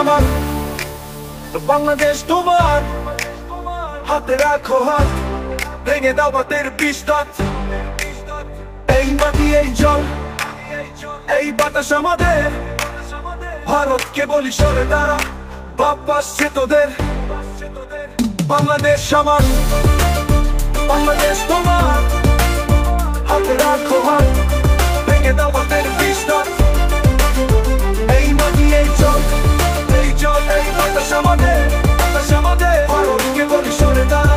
আমার, বাংলাদেশ তোমার, হাতে রাখো হাত, ভেঙে দাও বাতের বিস্তার। এই মাটি এই জল এই বাতাস আমাদের, ভারতকে বলি সরে দাঁড়া, বাপ আসছে তোদের। বাংলাদেশ আমার, বাংলাদেশ তোমার, হাতে রাখো হাত, ভেঙে দাও বাতের বিস্তার। এই মাটি এই জল এই বাতাস আমাদের, ভারতকে বলি সরে দাঁড়া,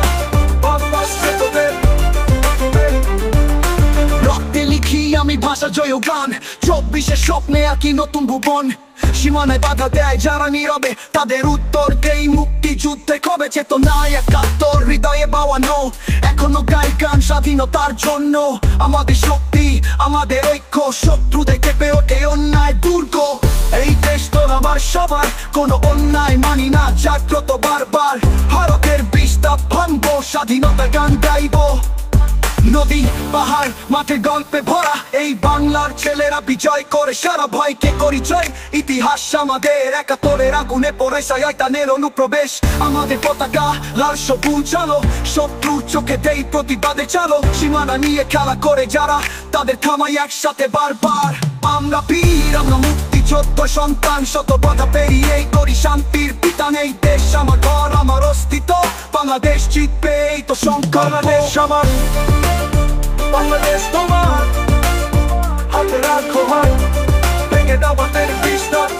বাপ আসছে তোদের। রক্তে লিখি আমি ভাষা জয় গান, 24-এর স্বপ্নে আঁকি নতুন ভুবন। সীমানায় বাধা দেয় যারা নীরবে, তাদের উত্তর দেই মুক্তিযুদ্ধে কবে। চেতনায় একাত্তর হৃদয়ে বাওয়ানো, এখনো গাই গান স্বাধীনতার জন্য। আমাদের শক্তি আমাদের ঐক্য, শত্রুদের কেঁপে ওঠে অন্যায় দুর্গ। এই দেশ তোর আমার সবার, কোনো অন্যায় মানি না, জাগ্রত বারবার। ভারতের বিস্তার ভাঙবো, স্বাধীনতার গান গাইবো। নদী পাহাড় মাঠে গল্পে ভরা, এই বাংলার ছেলেরা বিজয় করে সারা ভয়কে করি জয়। ইতিহাস আমাদের, একাত্তরের আগুনে পড়ে শয়তানের অনুপ্রবেশ। আমাদের পতাকা লাল সবুজ আলো, শত্রুর চোখে দেই প্রতিবাদে চালো। সীমানা নিয়ে খেলা করে যারা, তাদের থামাই একসাথে বারবার। আমরা বীর, আমরা মুক্তিযোদ্ধ সন্তান, শত বাধা পেরিয়ে করি শান্তির বিধান। এই দেশ আমার ঘর, আমার অস্তিত্ব, বাংলাদেশ জিতবে এই তো সংকল্প। বাংলাদেশ আমার, বাংলাদেশ তোমার, হাতে রাখো হাত, ভেঙে দাও বাতের বিস্তার।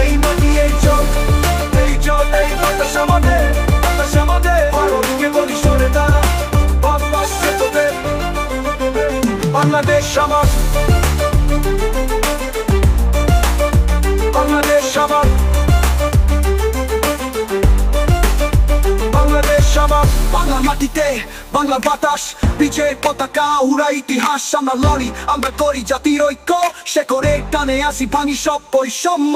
এই মাটি এই জল এই বাতাস আমাদের, ভারতকে বলি সরে দাঁড়া, বাপ আসছে তোদের। বাংলাদেশ আমার, বাংলাদেশ আমার, বাংলাদেশ আমার। বাংলার মাটিতে বাংলার বাতাস, বিজয়ের পতাকা উড়া ইতিহাস। আমরা লড়ি, আমরা করি জাতির ঐক্য, সে করে টানে আসি ভাঙি সব বৈষম্য।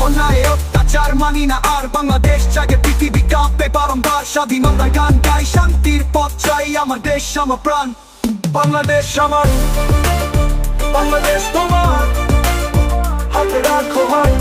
অন্যায় অত্যাচার মানি না আর, বাংলাদেশ জাগে পৃথিবী কাঁপে বারংবার। স্বাধীনতার গান গাই, শান্তির পথ চাই, আমার দেশ আমার প্রাণ। বাংলাদেশ আমার, বাংলাদেশ তোমার, হাতে রাখো হাত,